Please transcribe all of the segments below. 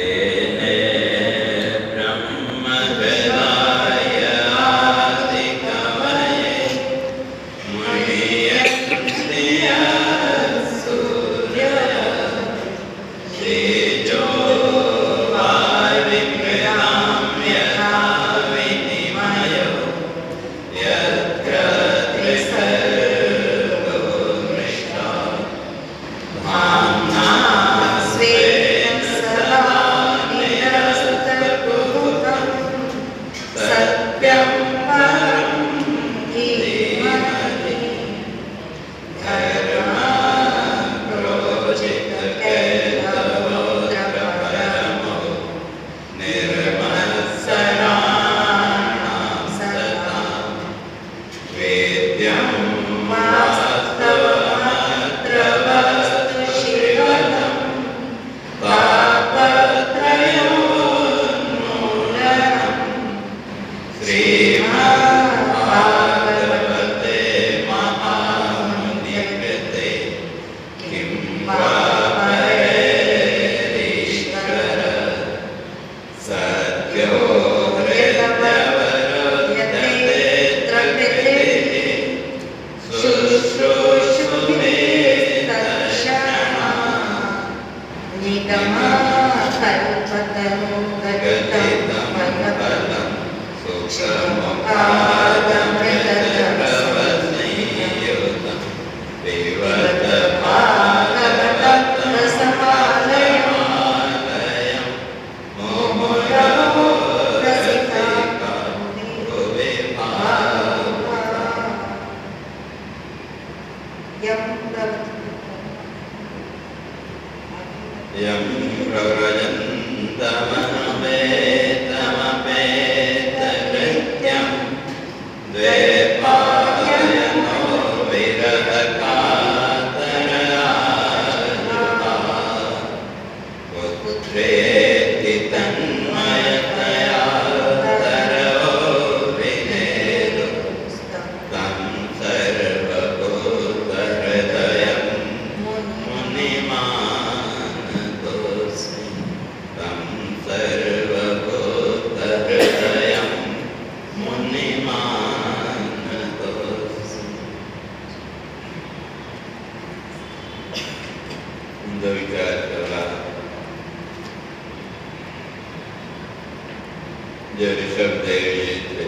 तेने ब्रह्महृदाय आदिकवये मुह्यन्ति सूरयः तेजो वारिमृतां यथा विनिमयो यत्र त्रिसर्गो मृषा धाम्ना स्वेन सदा निरस्तकुहकं सत्यं परं धीमहि धर्मप्रोजितकैतवोऽत्रपरमो निर्मत्सराणां सतां वेद्यं वास्तवमत्र वस्तु शिवदं तापत्रयोन्मूलनम् श्रीमद्भागवते महामुनिकृते किं वा परेरीश्वर सद्यो हृदयवरुध्यते प्रकृतिः शुश्रूषुमे तत्क्षणात् निगमकल्पतरुगदितं फलं सूक्ष्ममुखादमृतद्रवसंयुतं पिबत भागवतं रसमालयं मुहुरहो रसिका भुवि भावुकाः। यं प्रव्रजन्तमनुपेतमपेतकृत्यं द्वैपायनो विरहकातरायुधाः पुत्रेति तन्मयतया तरवो विनेदु तं सर्वभूतहृदयं मुनिमानतोऽस्मि तं सर्वभूतहृदयं मुनिमानतोऽस्मि। उनका विचार कर रहा जो ऋषभदेव जी थे,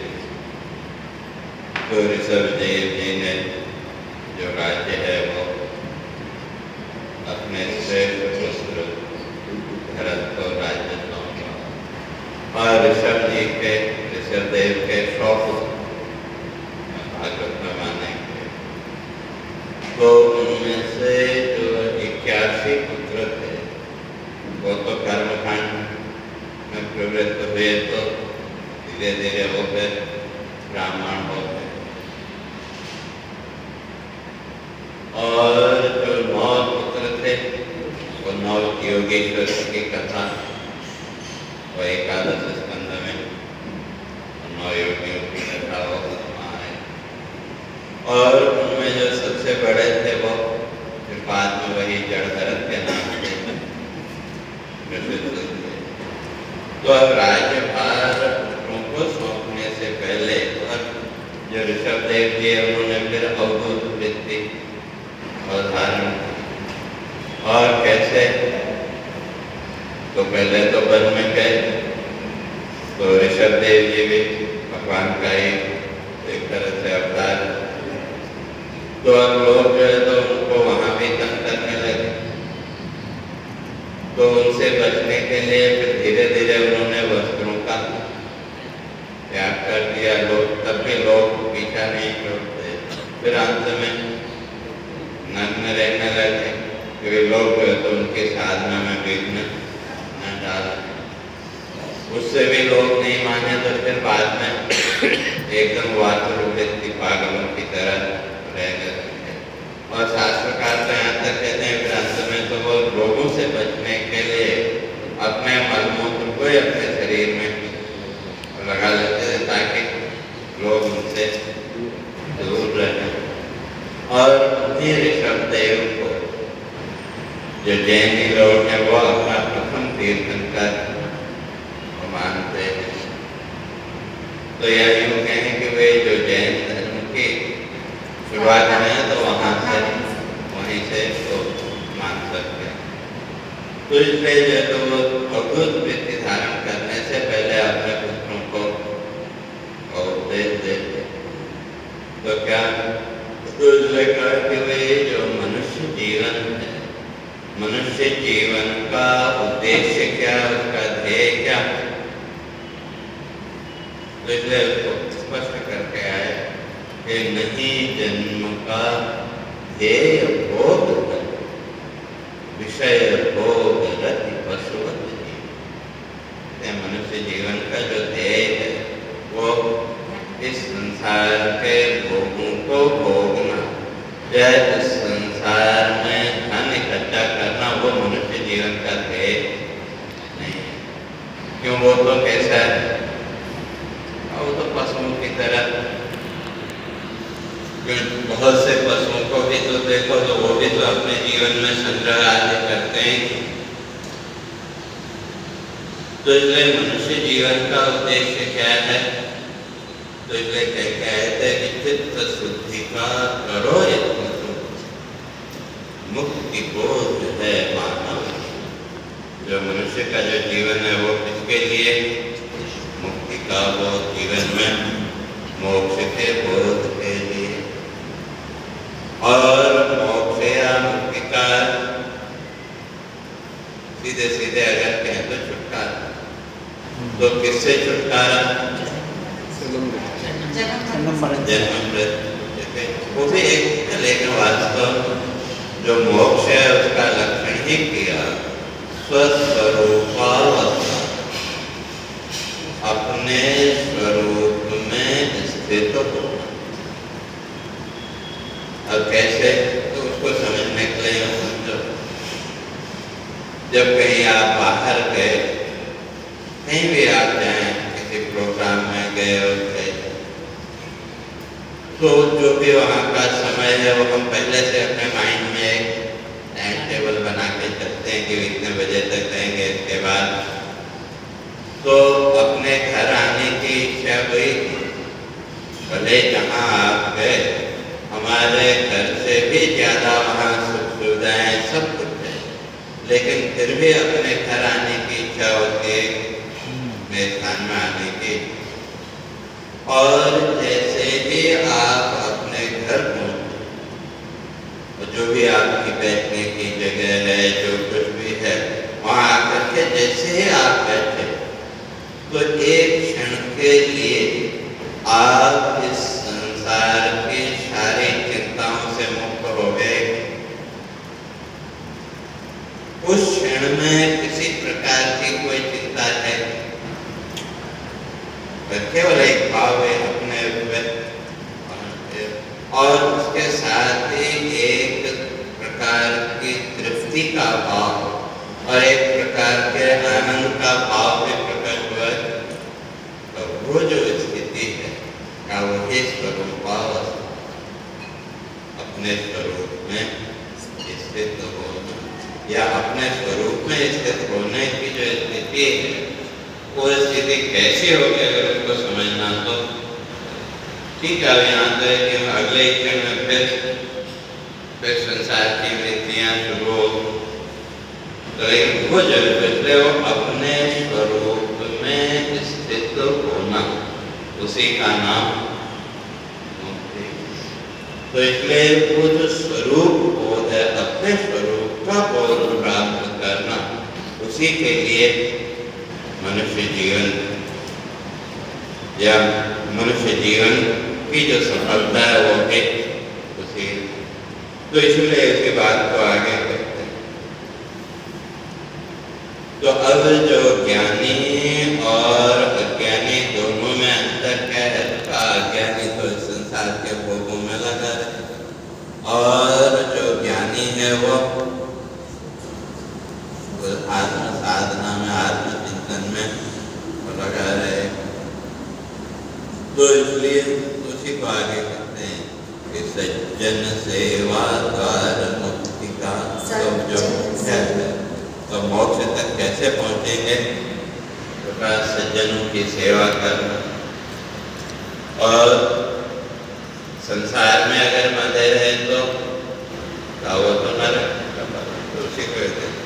तो ऋषभदेव जी ने जो राज्य है वो अपने श्रेष्ठ पुत्र भरत को राज्य सौंपा और ऋषभदेव के 100 पुत्र भागवत में माने गए। तो उनमें से जो 81 पुत्र थे वो तो कर्मकांड में प्रवृत्त हुए, तो धीरे धीरे वो फिर ब्राह्मण हो गए। और जो 9 पुत्र थे वो 9 योगेश्वर की कथा वो 11 स्कंद में 9 योगियों की कथा वो उसमें आए। और उनमें जो सबसे बड़े थे वो फिर बाद में वही जड़भरत के नाम से प्रसिद्ध हुए। तो अब राज्यभार उनको सौंपने से पहले जो ऋषभदेव जी है उन्होंने फिर अवधूत वृत्ति धारण और कैसे, तो पहले तो वन में गए, तो ऋषभदेव जी भी भगवान का एक तरह से अवतार, तो अब लोग जो है तो उनको वहां भी तंग करने लगे। तो उनसे बचने के लिए फिर धीरे धीरे उन्होंने वस्त्रों का त्याग कर दिया। लोग तब भी लोग पीछा नहीं छोड़ते, फिर अंत में नग्न रहने लगे क्योंकि लोग जो है तो उनकी साधना में विघ्न न डालें। उससे भी लोग नहीं माने, तो फिर बाद में एकदम वातुर्वृत्ति पागलों की तरह रह गए। और शास्त्रकार तो यहाँ तक कहते हैं फिर अंत में तो वो रोगों से बचने के लिए अपने मलमूत्र को ही अपने शरीर में लगा लेते थे ताकि लोग उनसे दूर रहें। और उन्हीं ऋषभदेव को जो जैनी लोग हैं वो अपना प्रथम तीर्थ मिलकर वो मानते हैं। तो यह यूँ कहें कि वे जो जैन धर्म की शुरुआत में है तो वहीं से तो मान सकते हैं। तो इसलिए जो तो वो अद्भुत वृत्ति धारण करने से पहले अपने पुत्रों को उपदेश देते। तो क्या तो इसलिए कहा कि वे जो मनुष्य जीवन है, मनुष्य जीवन का उद्देश्य क्या, उसका ध्येय क्या, तो इसलिए उसको स्पष्ट करके आए कि नहीं जन्म का ध्येय भोग विषय भोग रति पशुवत जीवन। मनुष्य जीवन का जो ध्येय है वो इस संसार के भोगों को भोगना या इस संसार में धन इकट्ठा करना, वो मनुष्य जीवन का ध्येय नहीं है। क्यों? वो तो कैसा है, वो तो पशुओं की तरह। बहुत से पशुओं को भी तो देखो तो वो भी तो अपने जीवन में संग्रह आदि करते हैं। तो इसलिए मनुष्य जीवन का उद्देश्य क्या है? तो इसलिए कहते हैं कि चित्त शुद्धि का करो यत्न, मुक्ति बोध है मानव। जो मनुष्य का जो जीवन है वो किसके लिए? मुक्ति का बोध, जीवन में मोक्ष के बोध के लिए। और मोक्ष या मुक्ति का सीधे सीधे अगर कहें तो छुटकारा। तो किससे छुटकारा? जन्म मृत्यु। वो भी एक, लेकिन वास्तव जो मोक्ष है उसका लक्षण ही किया स्वस्वरूपावस्था, अपने स्वरूप में स्थित हो। अब कैसे? तो उसको समझने के लिए समझो। जब कहीं आप बाहर गए, कहीं भी आप जाएं, किसी प्रोग्राम में गए और गए, तो जो भी वहाँ का समय है वो हम पहले से अपने माइंड में एक टाइम टेबल बना के चलते हैं कि इतने बजे तक रहेंगे। इसके बाद तो अपने घर आने की इच्छा हुई। भले जहाँ आप गए हमारे घर से भी ज़्यादा वहाँ सुख सुविधाएँ सब कुछ है, लेकिन फिर भी अपने घर आने की इच्छा होती है, मेरे स्थान में आने की। और जैसे ही आप अपने घर पहुँचे, तो जो भी आपकी बैठने की जगह है, जो कुछ भी है, वहाँ आकर के जैसे ही आप बैठे तो एक क्षण के लिए आप इस संसार की सारी चिंताओं से मुक्त हो गए। उस क्षण में किसी प्रकार की कोई चिंता है? केवल एक भाव है अपने ऊपर, और उसके साथ ही एक प्रकार की तृप्ति का भाव और एक प्रकार के आनंद का भाव भी प्रकट हुआ। तो वो जो स्थिति है का वही स्वरूपावस्था, अपने स्वरूप में स्थित होना या अपने स्वरूप में स्थित होने की जो स्थिति है, वो स्थिति कैसी होगी अगर उसको समझना तो ठीक है। यहाँ तक कि अगले क्षण में फिर संसार की वृत्तियाँ शुरू हो, तो वो जब पिछले वो अपने स्वरूप में स्थित होना, उसी का नाम मुक्ति। तो इसलिए वो जो स्वरूप बोध है, अपने स्वरूप का बोध प्राप्त करना, उसी के लिए मनुष्य जीवन या मनुष्य जीवन की जो सफलता है वो है उसी। तो इसलिए इसके बाद को आगे करते हैं। तो अब जो ज्ञानी और अज्ञानी दोनों में अंतर क्या है? तो अज्ञानी तो संसार के भोगों में लगा है, और जो ज्ञानी है वो आत्म साधना में, आत्मचिंतन में लगा रहे। तो इसलिए उसी को आगे कहते हैं कि सज्जन सेवा द्वार मुक्ति का जो है तो मोक्ष तक कैसे पहुंचेंगे? तो सज्जनों की सेवा करना। और संसार में अगर बंधे रहे तो वो तो नरक। तो उसी को कहते हैं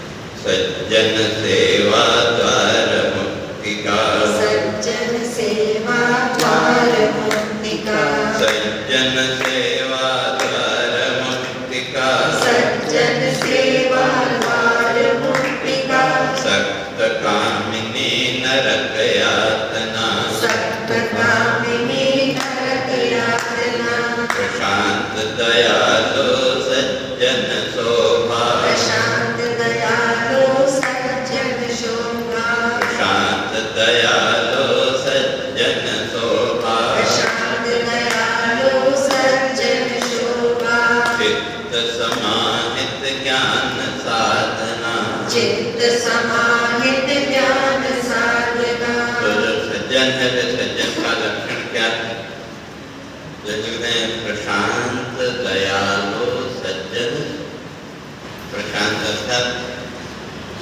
सज्जन सेवा द्वार मुक्ति का। सज्जन सेवा द्वार मुक्ति का। सज्जन सेवा द्वार मुक्ति का। सज्जन सेवा द्वार मुक्ति का। सक्त कामिनी नरक यातना। सक्त कामिनी नरक यातना। प्रशांत दयालो सज्जन शोभा। प्रशांत दयालो सज्जन शोभा। प्रशांत दयालो सज्जन शोभा। प्रशांत दयालो सज्जन शोभा। चित्त समाहित ज्ञान साधना। चित्त समाहित ज्ञान साधना। तो जो सज्जन है वे सज्जन का लक्षण क्या है? कहते हैं प्रशांत दयालु सज्जन। प्रशांत अर्थात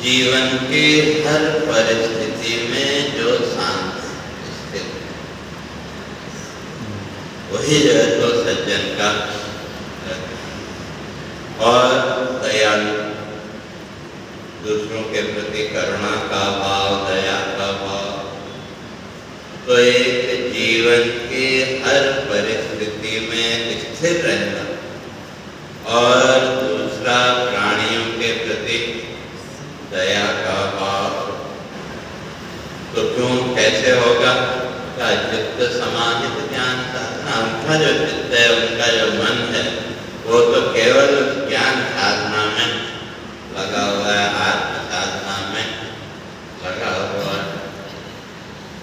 जीवन की हर परिस्थिति में जो शांत स्थित, वही जो है तो सज्जन का। और दयालु, दूसरों के प्रति करुणा का भाव, दया का भाव। तो एक जीवन की हर परिस्थिति में स्थिर रहना। और दूसरा प्राणियों के प्रति दया का भाव। तो क्यों, कैसे होगा? का चित्त समाहित ज्ञान साधना। उनका जो चित्त है, उनका जो मन है, वो तो केवल ज्ञान साधना में लगा हुआ है, आत्म साधना में लगा हुआ है।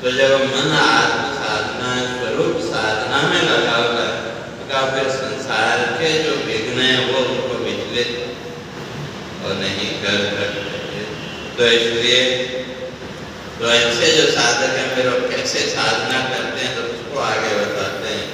तो जब मन आत्म साधना, स्वरूप साधना में लगा हुआ है, तो फिर संसार के जो विघ्न है वो उनको विचलित और नहीं कर सकते। तो इसलिए तो ऐसे जो साधक हैं फिर वो कैसे साधना करते हैं, तो उसको आगे बताते हैं।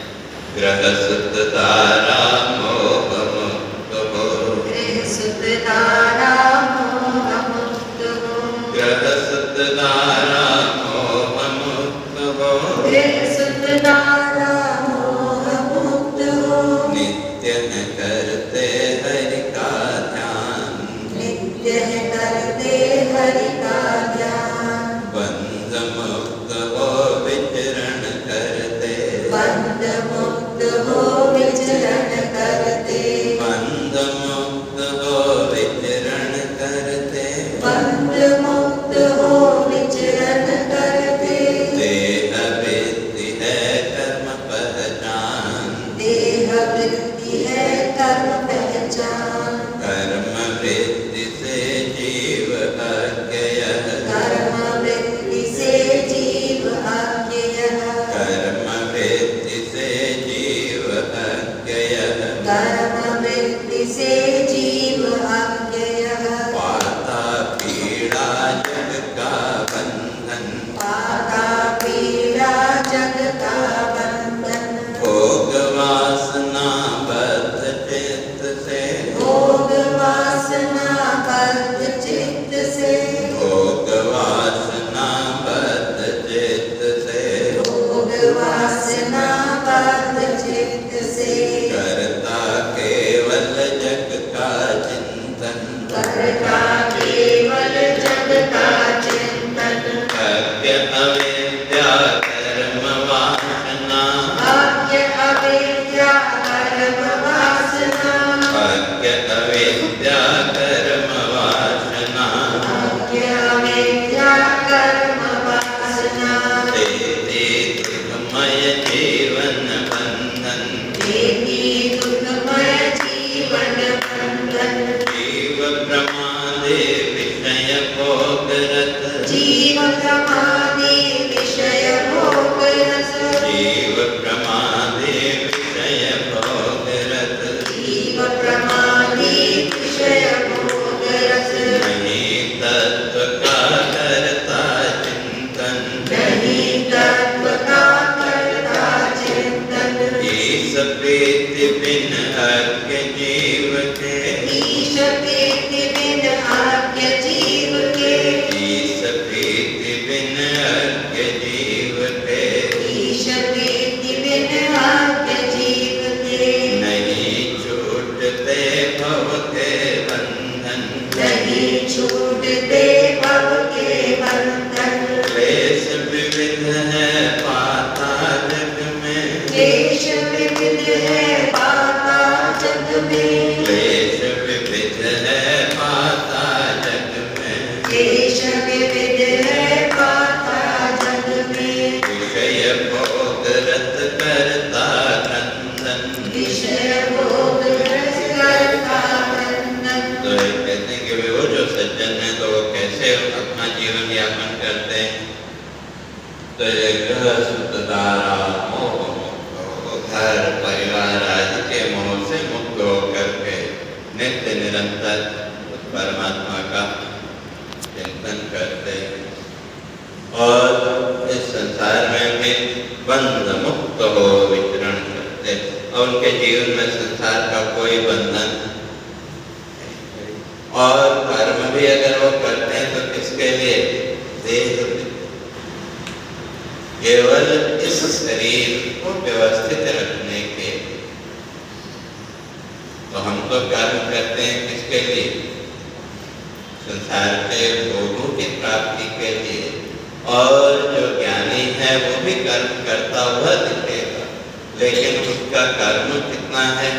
गृहस्थ तारा मोह मुक्त हो। गृहस्थ तारा मोह मुक्त हो। गृहस्थ तारा मोह मुक्त हो। गृहस्थ तारा मोह मुक्त हो। नित्य है करते हरि का ध्यान। नित्य है करते हरि का ध्यान। बंध मुक्त हो विचरण करते। बंध मुक्त हो विचरण करते। बंध मुक्त हो विचरण करते। बंध मुक्त हो विचरण करते। देह वृत्ति है कर्म पहचान। देह वृत्ति है कर्म पहचान। कर्म वृत्ति से जीव अज्ञेय। कर्म वृत्ति से जीव अज्ञेय। कर्म वृत्ति से जीव अज्ञेय। कर्म वृत्ति से जीव अज्ञेय। पाता पीड़ा जग का बंधन। पाता पीड़ा जग का बंधन। भोग वासना बद्ध चित्त से। भोग वासना बद्ध चित्त से। भोग वासना बद्ध चित्त से। भोग वासना बद्ध चित्त से। करता केवल जग का चिंतन। करता केवल जग का चिंतन। अज्ञ अविद्या कर्म वासना। अज्ञ अविद्या कर्म वासना। अज्ञ अविद्या कर्म वासना। अज्ञ अविद्या कर्म वासना। तेति दुःखमय जीवन बंधन। तेति दुःखमय जीवन बंधन। जीव प्रमादे विषय भोग रत। जीव प्रमादे विषय भोग रस। जीव प्रमादे विषय भोग रत। जीव प्रमादे विषय भोग रस। नहीं तत्व का करता करते हैं तो ये गृहस्थदारा मोह मुक्त, घर परिवार आदि के मोह से मुक्त होकर के नित्य निरंतर उस परमात्मा का चिंतन करते और इस संसार में भी बंध मुक्त हो विचरण करते और उनके जीवन में संसार का कोई बंधन और कर्म भी अगर वो करते हैं तो किसके लिए? देह केवल इस शरीर को व्यवस्थित रखने के। तो हम तो कर्म करते हैं किसके लिए? संसार के भोगों की प्राप्ति के लिए। और जो ज्ञानी है वो भी कर्म करता हुआ दिखेगा, लेकिन उसका कर्म कितना है?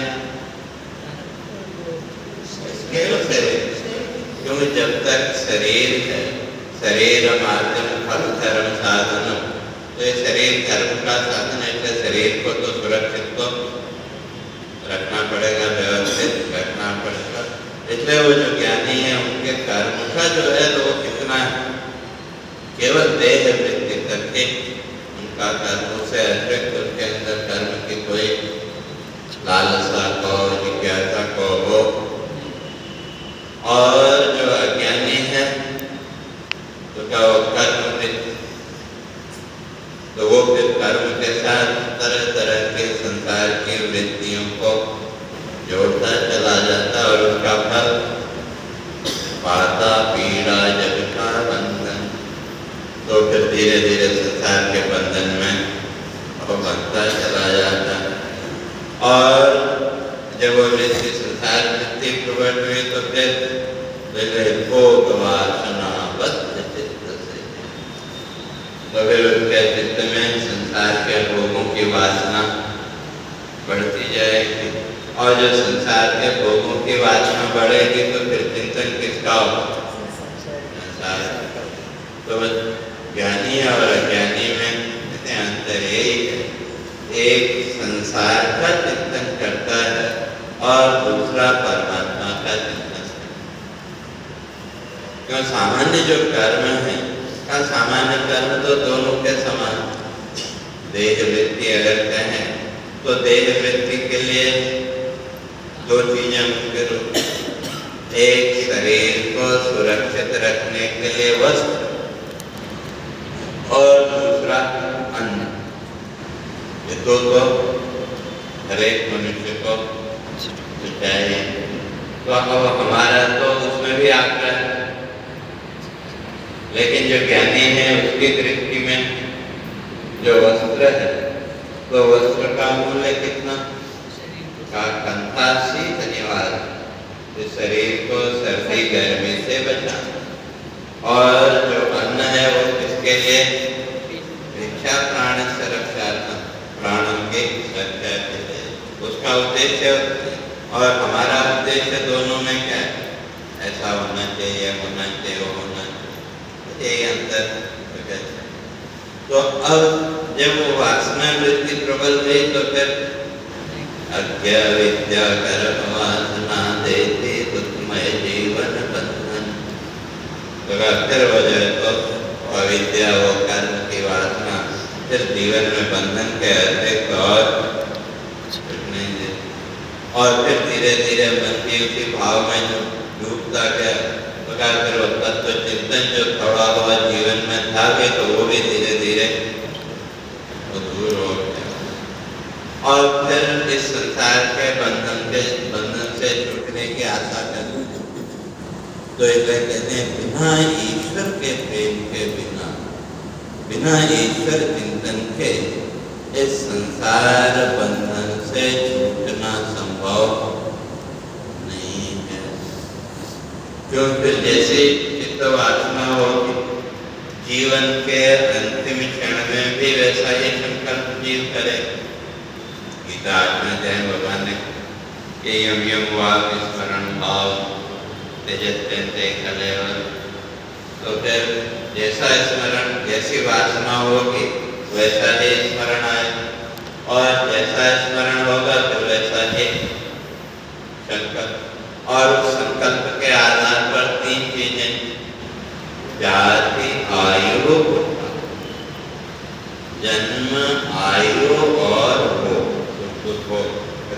क्योंकि जब तक शरीर है, शरीर माध्यम फल धर्म साधन, तो ये शरीर धर्म का साधन है, इसलिए शरीर को तो सुरक्षित तो रखना पड़ेगा, व्यवस्थित रखना पड़ेगा। इसलिए वो जो ज्ञानी है उनके कर्म का जो है तो वो कितना है? केवल देह वृत्ति करके उनका कर्मों से अतिरिक्त उसके अंदर कर्म की कोई लालसा को जिज्ञासा को हो। और जो अज्ञानी है तो क्या वो कर्म वृत्ति, तो वो फिर कर्म के साथ तरह तरह के संसार की वृत्तियों को जोड़ता चला जाता और उसका फल पाता पीड़ा जग का बंधन। तो फिर धीरे धीरे संसार के बंधन में वो बनता चला जाता। और जब वो वृत्ति संसार वृत्ति प्रकट हुई तो फिर भोग वासना बद्ध चित्त से, तो फिर उसके चित्त में संसार के भोगों की वासना बढ़ती जाएगी। और जो संसार के भोगों की वासना बढ़ेगी तो फिर चिंतन किसका होगा? संसार। तो ज्ञानी और अज्ञानी में अंतर यही है, एक संसार का चिंतन करता है और दूसरा परमात्मा का चिंतन। क्यों? सामान्य जो कर्म है का सामान्य कर्म तो दोनों के समान। देह वृत्ति अगर कहें तो देह वृत्ति के लिए दो चीजें मुख्य रूप, एक शरीर को सुरक्षित रखने के लिए वस्त्र और दूसरा अन्न। ये दो तो हर एक मनुष्य को चाहिए। तो अब हमारा तो उसमें भी आग्रह है, लेकिन जो ज्ञानी है उसकी दृष्टि में जो वस्त्र है तो वस्त्र का मूल्य कितना? का कंथा शीत निवार, तो शरीर को सर्दी गर्मी से बचाना। और जो अन्न है वो किसके लिए? भिक्षा प्राण से रक्षा, प्राणों की रक्षा के लिए उसका उद्देश्य। और हमारा उद्देश्य दोनों में क्या है? ऐसा होना चाहिए, होना चाहिए, वो होना चाहिए, यही अंतर। तो अब जब वो वासना वृत्ति प्रबल हुई तो फिर अज्ञा विद्या कर्म वासना देती दुखमय जीवन बंधन। तो फिर वो जो है तो अविद्या वो कर्म की वासना फिर जीवन में बंधन के अतिरिक्त और नहीं देती। और फिर धीरे धीरे मन की उसी भाव में जो डूबता गया तो फिर वो तत्व चिंतन जो थोड़ा बहुत जीवन में था भी तो वो भी धीरे धीरे दूर हो गया। और फिर इस संसार के बंधन से छूटने की आशा करते हैं। तो इसलिए कहते हैं बिना ईश्वर के प्रेम के बिना, बिना ईश्वर चिंतन के इस संसार बंधन से छूटना संभव नहीं है। क्योंकि जैसे चित्त वासना होगी जीवन के अंतिम क्षण में भी वैसा ही संकल्प जीव करे। गीता 8 अध्याय भगवान ने कि यम यम वाक स्मरण भाव तेजते कलेवर। तो फिर जैसा स्मरण, जैसी वासना होगी वैसा ही स्मरण आए, और जैसा स्मरण होगा तो वैसा ही संकल्प। और उस संकल्प के आधार पर तीन चीजें, जाति आयु जन्म आयु और भोग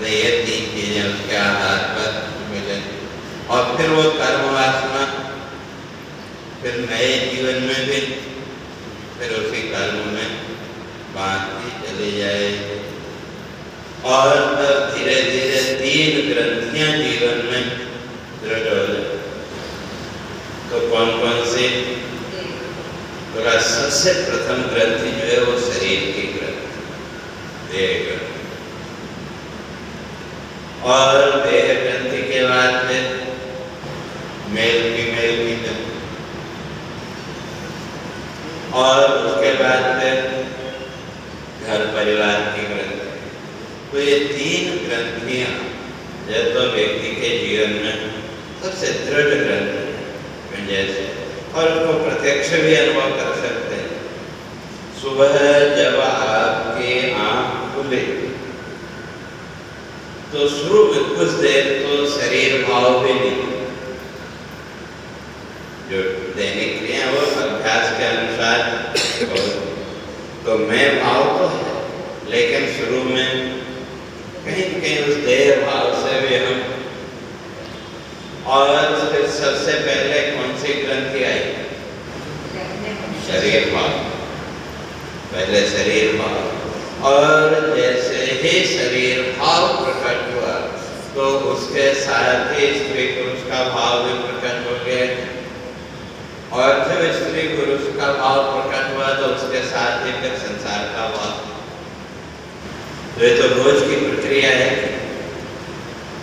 ये तीन चीजें उसके आधार पर मिलेंगी। और फिर वो कर्म वासना फिर नए जीवन में भी फिर उसी कर्म में बांधती चली जाएगी। और तब धीरे धीरे तीन ग्रंथियां जीवन में दृढ़ हो जाए। तो कौन कौन सी? तो सबसे प्रथम ग्रंथि जो है वो शरीर की ग्रंथि, देह ग्रंथि। और देह ग्रंथि के बाद फिर मेल फीमेल की ग्रंथि, और उसके बाद फिर घर परिवार की ग्रंथि। तो ये तीन ग्रंथियां जो तो व्यक्ति के जीवन में सबसे दृढ़ ग्रंथि है जैसे, और उसको प्रत्यक्ष भी अनुभव कर सकते हैं। सुबह जब आपके आंख खुले तो शुरू में कुछ देर तो शरीर भाव भी नहीं, जो दैनिक क्रिया वो अभ्यास के अनुसार तो मैं भाव तो है, लेकिन शुरू में कहीं कहीं उस देह भाव से भी हम। और फिर सबसे पहले कौन सी ग्रंथि आई? शरीर भाव, पहले शरीर भाव। और जैसे ही शरीर भाव प्रकट हुआ तो उसके साथ ही स्त्री पुरुष का भाव भी प्रकट हो गया। और जब स्त्री पुरुष का भाव प्रकट हुआ तो उसके साथ ही फिर संसार का भाव। तो ये तो रोज की प्रक्रिया है,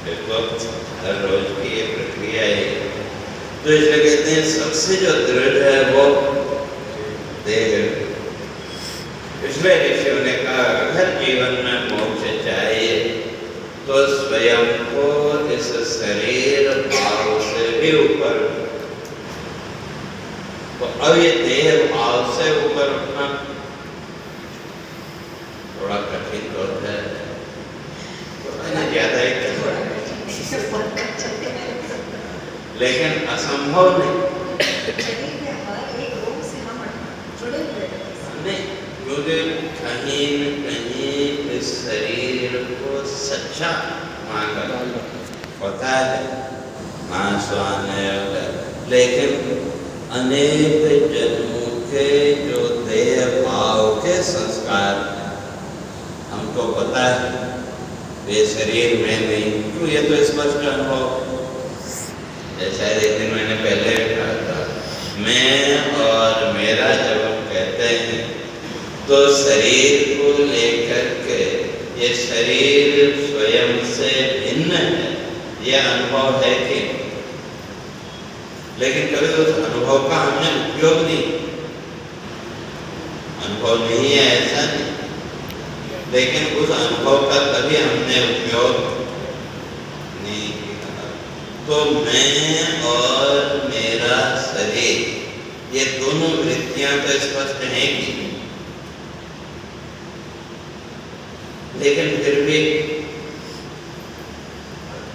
देखो हर रोज की ये प्रक्रिया है। तो इसलिए कहते हैं सबसे जो दृढ़ है वो देह। इसलिए ऋषियों ने कहा अगर जीवन में मोक्ष चाहिए तो स्वयं को इस शरीर भाव से भी ऊपर। तो अब ये देह भाव से ऊपर उठना थोड़ा कठिन होता है, तो ज्यादा ही लेकिन असंभव नहीं, क्योंकि कहीं न कहीं इस शरीर को सच्चा मांगा होता है, मांसवान है, लेकिन अनेक जन्मों के जो देह भाव के संस्कार हमको पता है ये शरीर में नहीं। क्यों? ये तो स्पष्ट अनुभव, जैसा एक दिन मैंने पहले कहा था, मैं और मेरा जब हम कहते हैं तो शरीर को लेकर के ये शरीर स्वयं से भिन्न है, ये अनुभव है कि, लेकिन कभी उस अनुभव का हमने उपयोग नहीं, अनुभव नहीं है ऐसा नहीं, लेकिन उस अनुभव का कभी हमने उपयोग नहीं किया। तो मैं और मेरा शरीर ये दोनों वृत्तियां तो स्पष्ट हैं कि, लेकिन फिर भी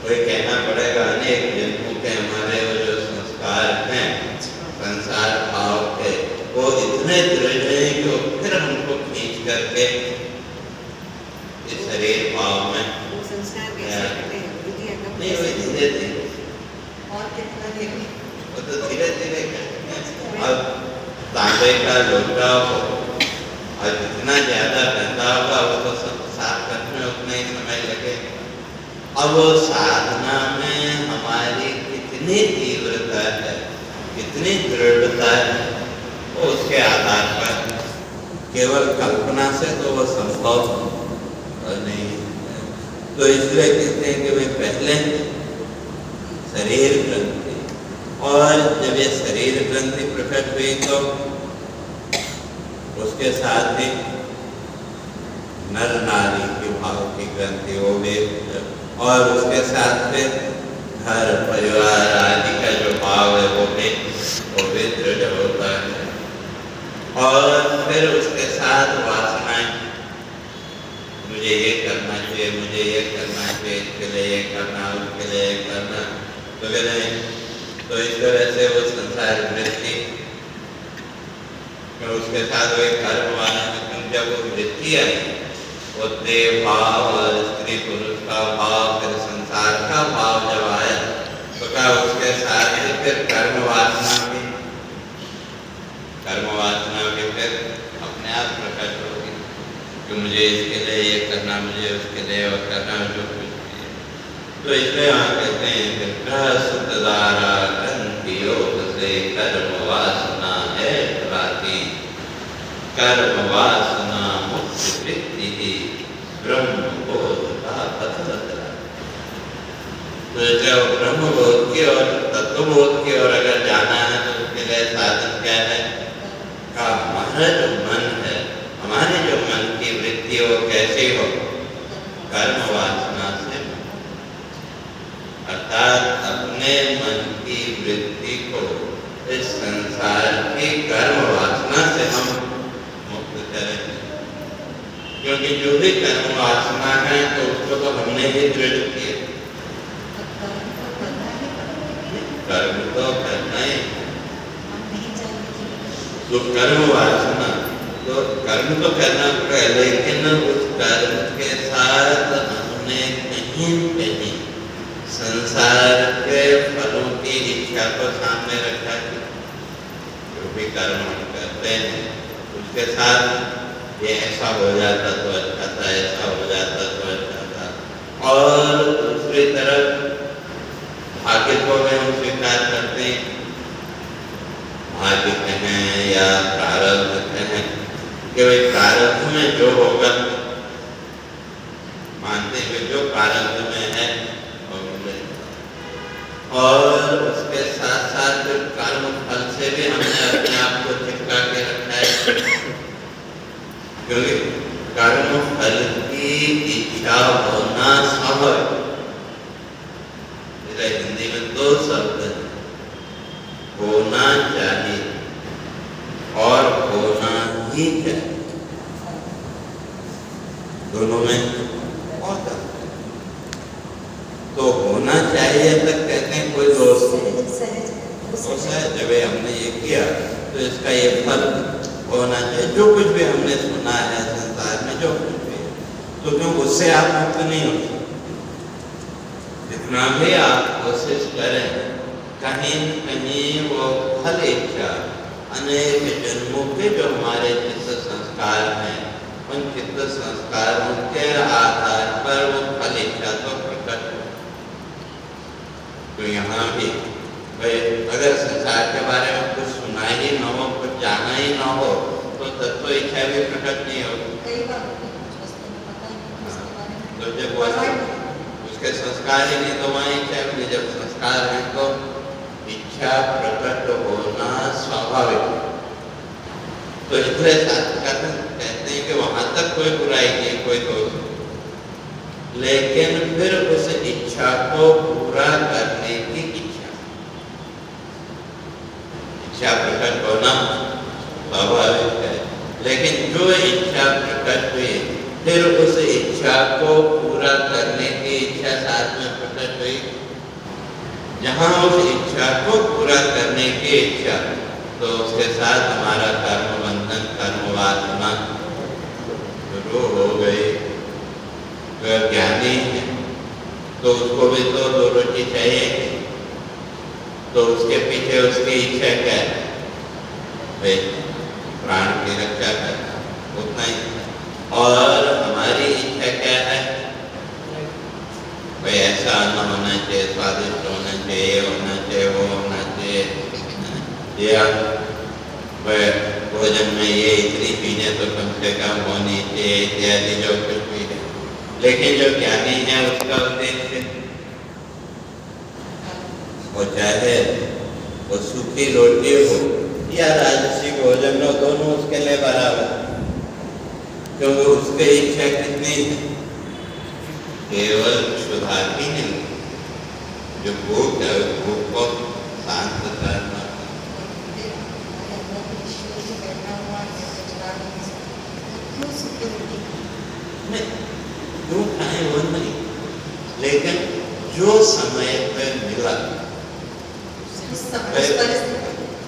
कोई कहना पड़ेगा अनेक जन्मों के हमारे वो जो संस्कार हैं संसार भाव के वो इतने दृढ़ हैं कि फिर हमको खींच करके इस शरीर भाव में नहीं, वही धीरे धीरे और कितना धीरे, वो तो धीरे धीरे अब तांबे का लोटा हो और जितना ज्यादा गंदा होगा उसको साफ करने में उतना ही समय लगे। अब वो साधना में हमारी कितनी तीव्रता है, कितनी दृढ़ता है, वो उसके आधार पर, केवल कल्पना से तो वो संभव नहीं। तो इसलिए कहते हैं कि वे पहले शरीर ग्रंथि, और जब ये शरीर ग्रंथि प्रकट हुई तो उसके साथ ही नर नारी की भाव की ग्रंथि हो गई, और उसके साथ फिर घर परिवार आदि का जो भाव है वो भी दृढ़ होता है। और फिर उसके साथ वासनाएं, मुझे ये करना चाहिए, मुझे ये करना चाहिए, इसके लिए ये करना, उसके लिए ये करना, तो इस तरह से वो संसार वृत्ति तो उसके साथ वही कर्म वाला में क्योंकि जब वो वृत्ति आई, वो देव भाव और स्त्री पुरुष का भाव, फिर संसार का भाव जब आया तो क्या उसके साथ ही फिर कर्म वासना भी फिर अपने आप प्रकट होगी कि मुझे इसके लिए ये करना, मुझे उसके लिए वो करना, जो कुछ भी है। तो इसलिए वहाँ कहते हैं कि प्रसुतदारा ग्रंथि योग से कर्म वासना है प्राति, कर्म वासना मुक्त वृत्ति ही ब्रह्म बोध का पथलतरा। तो जब ब्रह्म बोध की और तत्व बोध की ओर अगर जाना है तो उसके लिए साधन क्या है? का हमारा जो मन है, हमारे जो मन की वृत्ति वो कैसी हो? कर्म वासना से, अर्थात अपने मन की वृत्ति को इस संसार की कर्म वासना से हम मुक्त करें। क्योंकि जो भी कर्म वासना है तो उसको तो हमने ही दृढ़ किया, कर्म तो करना ही। तो कर्म वासना तो कर्म तो करना पड़ेगा, लेकिन उस कर्म के साथ हमने कहीं कहीं संसार के फलों की इच्छा को सामने रखा है। जो भी कर्म हम करते हैं उसके साथ ये ऐसा हो जाता तो अच्छा था, ऐसा हो जाता तो अच्छा था। और दूसरी तरफ भाग्य को भी हम स्वीकार करते हैं, भाग्य कहें या प्रारब्ध कहें कि भाई प्रारब्ध में जो होगा, मानते हैं कि जो प्रारब्ध में है वो मिलेगा। और उसके साथ साथ कर्म फल से भी हमने अपने आप को चिपका के रखा है, क्योंकि कर्म फल की इच्छा होना स्वाभाविक। हिंदी में दो शब्द है, होना चाहिए और होना ही चाहिए, दोनों में बहुत अंतर। तो होना चाहिए तक कहते हैं कोई दोष सहज, जब हमने ये किया तो इसका ये फल होना चाहिए। जो कुछ भी हमने सुना है संसार में, जो कुछ भी, तो क्यों उससे आप मुक्त नहीं हो सकते। जितना भी आप कोशिश करें, कहीं कहीं वो फल इच्छा, अनेक जन्मों के जो हमारे चित्त संस्कार हैं, उन चित्त संस्कारों के आधार पर वो फल इच्छा तो प्रकट हो। तो यहाँ भी भाई अगर संसार के बारे में कुछ सुना ही न हो, कुछ जाना ही न हो, तो तत्व इच्छा भी प्रकट नहीं होगी। तो जब उसके संस्कार ही नहीं तो वहाँ इच्छा भी, जब संस्कार है तो इच्छा प्रकट होना स्वाभाविक। तो इसलिए शास्त्र कहते हैं कि वहां तक कोई बुराई नहीं, कोई दोष, लेकिन फिर उस इच्छा को पूरा करने की इच्छा प्रकट होना स्वाभाविक है। लेकिन जो इच्छा प्रकट हुई, फिर उस इच्छा को पूरा करने की इच्छा साथ में प्रकट हुई। जहाँ उस इच्छा को पूरा करने की इच्छा, तो उसके साथ हमारा कर्म बंधन, कर्म वासना शुरू हो गई। अगर ज्ञानी है तो उसको भी तो दो रोटी चाहिए, तो उसके पीछे उसकी इच्छा क्या है? भाई प्राण की रक्षा करना, उतना ही। और हमारी इच्छा क्या है? भाई ऐसा अन्न होना चाहिए, स्वादिष्ट होना चाहिए, होना चाहिए, वो होना चाहिए, या भाई भोजन में ये इतनी चीजें तो कम से कम होनी चाहिए, इत्यादि जो कुछ भी है। लेकिन जो ज्ञानी है उसका उद्देश्य वो चाहे वो सूखी रोटी हो या राजसी भोजन हो, दोनों उसके लिए बराबर। क्योंकि उसकी इच्छा कितनी है? केवल क्षुधा की नहीं, जो भूख है उस भूख को शांत करना। क्यों खाए वो नहीं, लेकिन जो समय पे मिला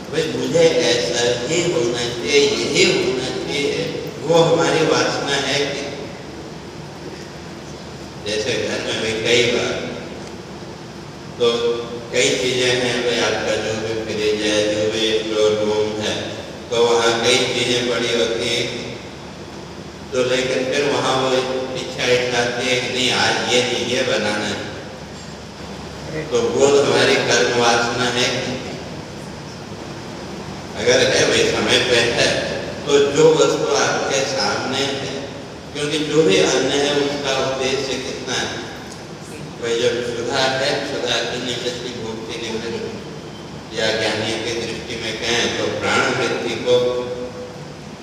भाई मुझे ऐसा ही होना चाहिए, यही होना चाहिए, वो हमारी वासना है कि जैसे घर में भी कई बार तो कई चीजें हैं भाई, आपका जो भी फ्रिज है, जो भी स्टोर रूम है, तो वहाँ कई चीजें पड़ी होती हैं, तो लेकिन फिर वहाँ वो इच्छा उठाती है कि नहीं आज ये नहीं ये बनाना है, तो वो हमारी कर्म वासना है। अगर है भाई समय पे है तो जो वस्तु आपके सामने है, क्योंकि जो भी अन्न है उसका उद्देश्य कितना है भाई, जब सुधा है, सुधा की निवृत्ति, भूख की निवृत्ति, या ज्ञानी की दृष्टि में कहें तो प्राण वृत्ति को,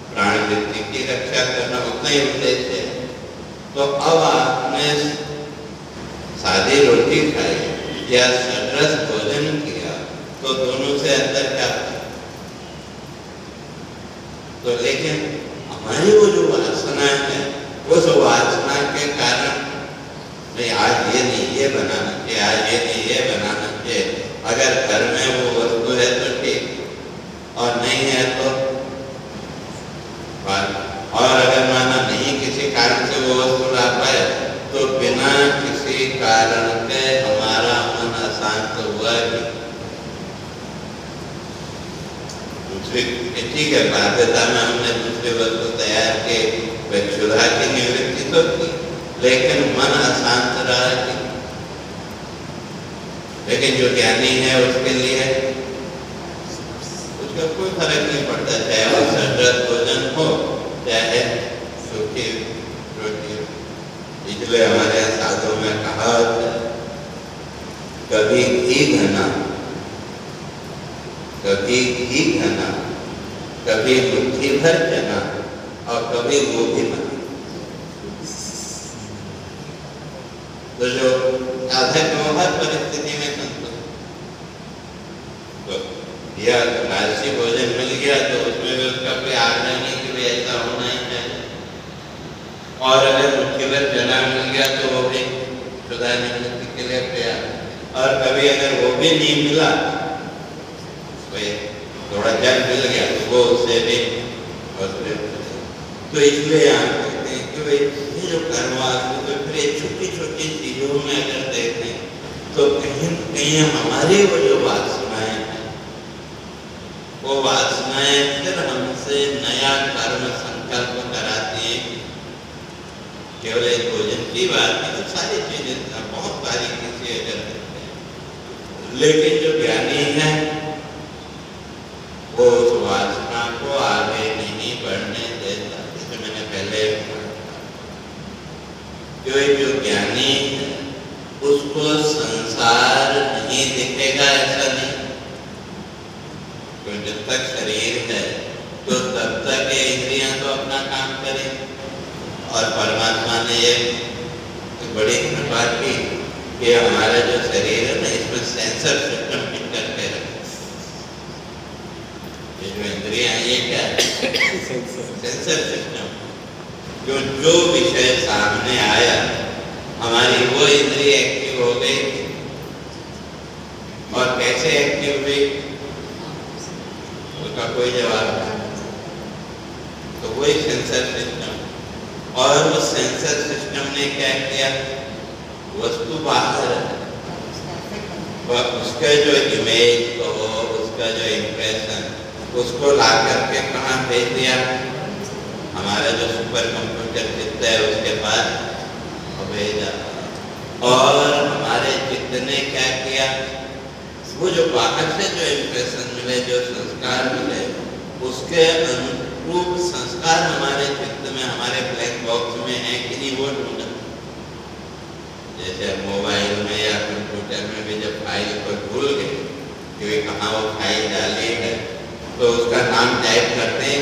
प्राण वृत्ति की रक्षा करना उतना ही उद्देश्य है। तो अब आपने सादी रोटी खाई या सरस भोजन किया तो दोनों से अंतर क्या था? तो लेकिन हमारी वो जो वासना है, उस वासना के कारण नहीं आज ये नहीं ये बनाना चाहिए, आज ये नहीं ये बनाना चाहिए। अगर घर में वो वस्तु है तो ठीक, और नहीं है तो और अगर माना नहीं किसी कारण से वो वस्तु ला पाए तो बिना किसी कारण के हमारा मन अशांत हुआ कि दूसरी ठीक है, बाध्यता में हमने दूसरी वस्तु तैयार की, क्षुधा की निवृत्ति तो की, लेकिन मन अशांत रहा कि, लेकिन जो ज्ञानी है उसके लिए उसका कोई फर्क नहीं पड़ता, चाहे वो सरस भोजन हो चाहे सूखी रोटी। इसलिए हमारे यहाँ साधु में कहा कभी घी घना, कभी घी घना, कभी मुट्ठी भर चना और कभी गोभी बना। तो जो साधक को हर परिस्थिति में संतुष्ट, तो या राजसी भोजन मिल गया तो उसमें भी उसका कोई आग्रह नहीं कि भाई ऐसा होना ही चाहिए, और अगर मुट्ठी भर चना मिल गया तो वो भी सुधा निवृत्ति के लिए तैयार। और कभी अगर वो भी नहीं मिला, भाई थोड़ा जल मिल गया तो वो उससे भी, तो इसलिए आप कहते हैं कि भाई ये जो कर्मवासना, तो फिर छोटी छोटी चीजों में अगर देखें तो कहीं न कहीं हमारी वो जो वासनाएं हैं, वो वासनाएं फिर हमसे नया कर्म संकल्प कराती हैं। केवल एक भोजन की बात नहीं, तो सारी चीजें बहुत बारीकी से अगर देखते हैं, लेकिन जो ज्ञानी है वो उस वासना को आगे नहीं बढ़ने देता। जैसे मैंने पहले जो ज्ञानी है उसको संसार नहीं दिखेगा ऐसा नहीं, तो जब तक शरीर है तो तब तक ये इंद्रियां तो अपना काम करें, और परमात्मा ने ये बड़ी कृपा की कि हमारा जो शरीर है ना, इसमें सेंसर सिस्टम फिट करके रखे। ये जो इंद्रियां ये क्या है? सेंसर सिस्टम, जो विषय सामने आया हमारी वो इंद्रिय एक्टिव हो गई, और कैसे एक्टिव हुई उसका कोई जवाब नहीं। तो वही सेंसर सिस्टम, और उस सेंसर सिस्टम ने क्या किया, वस्तु बाहर है, उसका जो इमेज को, उसका जो इम्प्रेशन, उसको ला करके कहाँ भेज दिया, हमारा जो सुपर कंप्यूटर चित्त है उसके पास भेजा। और हमारे चित्त ने क्या किया, वो जो बाहर से जो इम्प्रेशन मिले, जो संस्कार मिले, उसके अनुरूप संस्कार हमारे चित्त में, हमारे ब्लैक बॉक्स में है कि नहीं वो ढूंढा। जैसे मोबाइल में या कंप्यूटर में भी जब फाइल को भूल गए कि कहाँ वो फाइल डाली है, तो उसका नाम टाइप करते हैं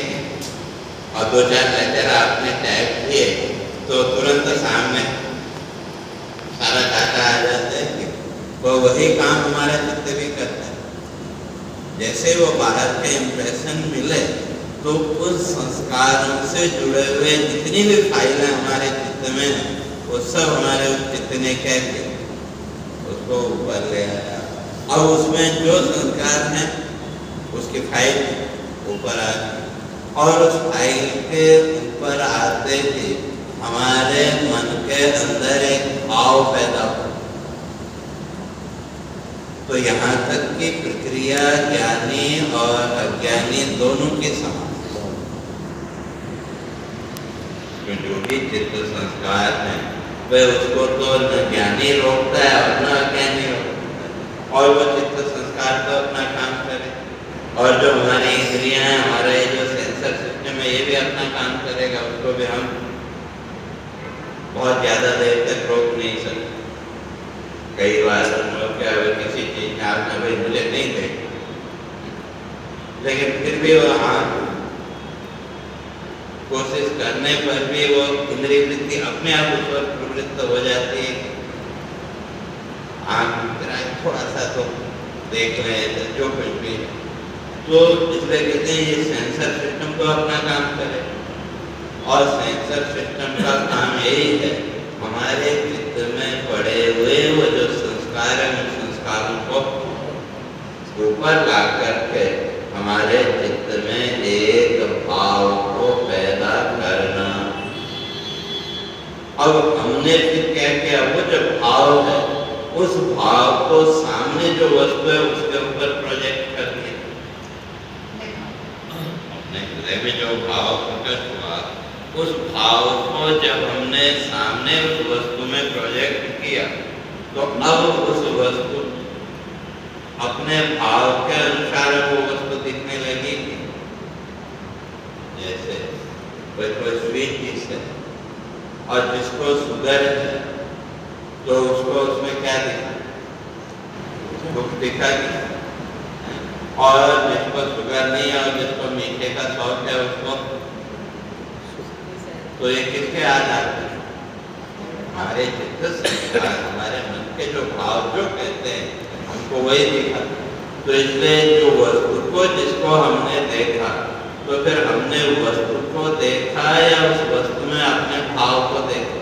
और 2-4 लेटर आपने टाइप किए तो तुरंत सामने सारा डाटा आ जाता है। वो वही काम हमारा चित्त भी करता है। जैसे वो बाहर के इम्प्रेशन मिले तो उस संस्कारों से जुड़े हुए जितनी भी फाइलें हमारे चित्त में हैं, वो सब हमारे उस चित्त ने क्या किया, उसको ऊपर ले आया, और उसमें जो संस्कार हैं उसकी फाइल ऊपर आ गई। और उस फाइल के ऊपर आते ही हमारे मन के अंदर एक भाव पैदा हो। तो यहाँ तक कि प्रक्रिया ज्ञानी और अज्ञानी दोनों के समान। जो भी चित्त संस्कार है वह उसको तो न ज्ञानी रोकता है और न अज्ञानी रोकता है, और वो चित्त संस्कार तो अपना काम करे। और जो हमारी इंद्रियां हैं, हमारा ये जो सेंसर सिस्टम है, ये भी अपना काम करेगा। उसको भी हम बहुत ज़्यादा देर तक रोक नहीं सकते। कई बार हम लोग क्या किसी चीज़ में आपने भाई मुझे नहीं थे, लेकिन फिर भी वो कोशिश करने पर भी वो इंद्रिय वृत्ति अपने आप उस पर प्रवृत्त हो जाती है। थोड़ा सा तो देख लें जो कुछ भी, तो इसलिए कहते हैं ये सेंसर सिस्टम तो अपना काम करे। और सेंसर सिस्टम का काम यही है हमारे चित्त में पड़े हुए वो जो संस्कार है, उन संस्कारों को ऊपर ला करके हमारे चित्त में एक भाव को पैदा करना। अब हमने फिर क्या किया, वो जो भाव है उस भाव को सामने जो वस्तु है उसके ऊपर प्रोजेक्ट कर दिया। अपने हृदय में जो भाव प्रकट हुआ, उस भाव को जब हमने सामने उस वस्तु में प्रोजेक्ट किया, तो अब उस वस्तु अपने भाव के अनुसार वो वस्तु दिखने लगी। जैसे कोई स्वीट डिश है और जिसको शुगर है तो उसको उसमें क्या दिखा, भूख दिखा नहीं। और जिसको शुगर नहीं है और जिसको मीठे का शौक है उसको, तो ये किसके आधार पर? हमारे चित्त संस्कार, हमारे मन के जो भाव जो कहते हैं हमको वही दिखा। तो इसलिए जो वस्तु को जिसको हमने देखा, तो फिर हमने वस्तु को देखा या उस वस्तु में अपने भाव को देखा?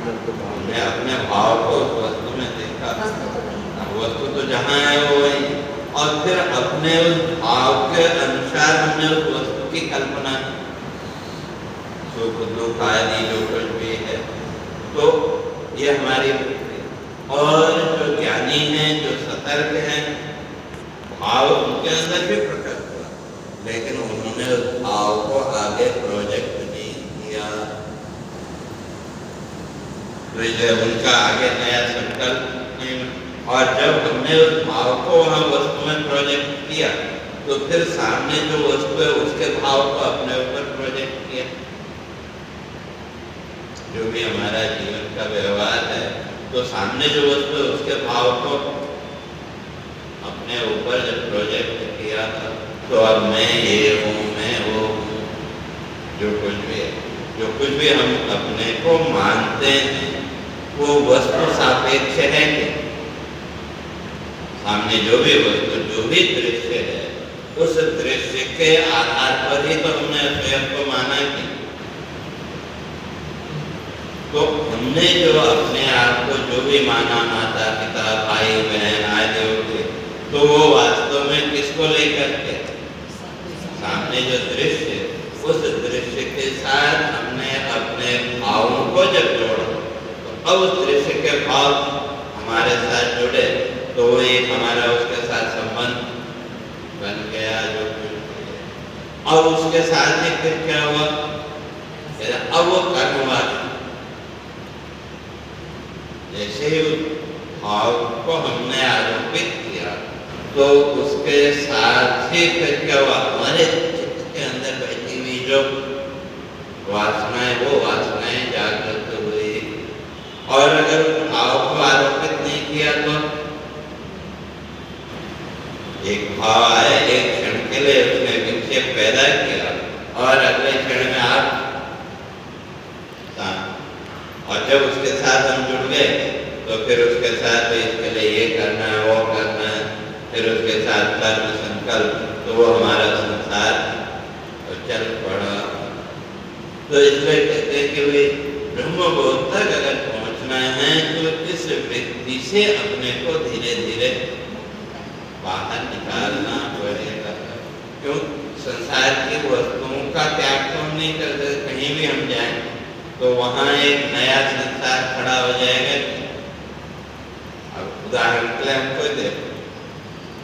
हमने अपने भाव को उस वस्तु में देखा। वस्तु तो जहाँ है वो वही, और फिर अपने उस भाव के अनुसार हमने उस वस्तु की कल्पना की। सुख दुख आदि जो कुछ भी है, तो ये हमारी और जो ज्ञानी हैं, जो सतर्क हैं, भाव उनके अंदर भी प्रकट हुआ, लेकिन उन्होंने उस भाव को आगे प्रोजेक्ट नहीं किया। तो उनका आगे नया संकल्प नहीं। और जब हमने उस भाव को वहाँ वस्तु में प्रोजेक्ट किया, तो फिर सामने जो वस्तु है उसके भाव को अपने ऊपर प्रोजेक्ट किया। जो भी हमारा जीवन का व्यवहार है, तो सामने जो वस्तु है उसके भाव को अपने ऊपर जब प्रोजेक्ट किया, तो अब मैं ये हूँ, मैं वो हूँ, जो कुछ भी हम अपने को मानते हैं वो वस्तु सापेक्ष है कि सामने जो भी वस्तु, जो भी दृश्य है, उस दृश्य के आधार पर ही तो हमने स्वयं को माना कि, तो हमने जो अपने आप को जो भी माना, माता पिता भाई बहन आदि होते, तो वो वास्तव में किसको लेकर के? सामने जो दृश्य, उस दृश्य के साथ हमने अपने भावों को जब जोड़ा, तो अब उस दृश्य के भाव हमारे साथ जुड़े, तो वो एक हमारा उसके साथ संबंध बन गया। जो और उसके साथ ही फिर क्या हुआ, अब वो कर्म हुआ। जैसे ही भाव को हमने आरोपित किया, तो उसके साथ ही फिर क्या हुआ, हमारे चित्त के अंदर बैठी हुई जो वासनाएं, वो वासनाएं जागृत हुई। और अगर भाव को आरोपित नहीं किया, तो एक भाव आए, एक क्षण के लिए उसने विक्षेप पैदा किया, और अगले क्षण में आप, और जब उसके साथ हम जुड़ गए, तो फिर उसके साथ इसके लिए ये करना है, वो करना है, फिर उसके साथ कर्म संकल्प, तो वो हमारा संसार चल पड़ा। तो इसलिए कहते हैं कि वे ब्रह्मबोध तक अगर पहुंचना है, तो इस वृत्ति से अपने को धीरे धीरे बाहर निकालना पड़ेगा। क्यों? संसार की वस्तुओं का त्याग तो हम नहीं करते। कहीं भी हम जाएं तो वहाँ एक नया संसार खड़ा हो जाएगा। अब उदाहरण के लिए हमको देखो,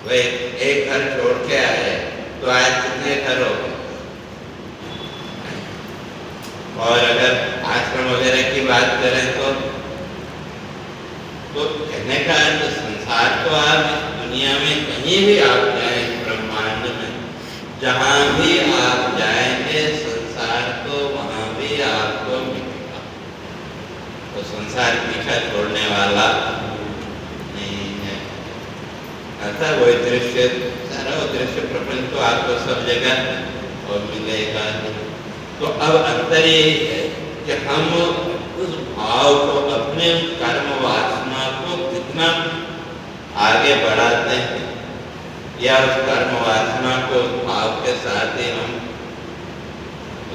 वही एक घर छोड़ के आए तो आज कितने घर हो गए। और अगर आश्रम वगैरह की बात करें तो कहने का अर्थ संसार तो आप इस दुनिया में कहीं भी आप जाएं, ब्रह्मांड में जहाँ भी आप जाएंगे संसार तो वहाँ भी आपको मिलेगा। तो संसार पीछा छोड़ने वाला नहीं है। ऐसा वही दृश्य, सारा वो दृश्य प्रपंच तो आपको सब जगह और मिलेगा। तो अब अंतर यही है कि हम उस भाव को, अपने कर्म वासना को कितना आगे बढ़ाते हैं या उस कर्म वासना को भाव के साथ ही हम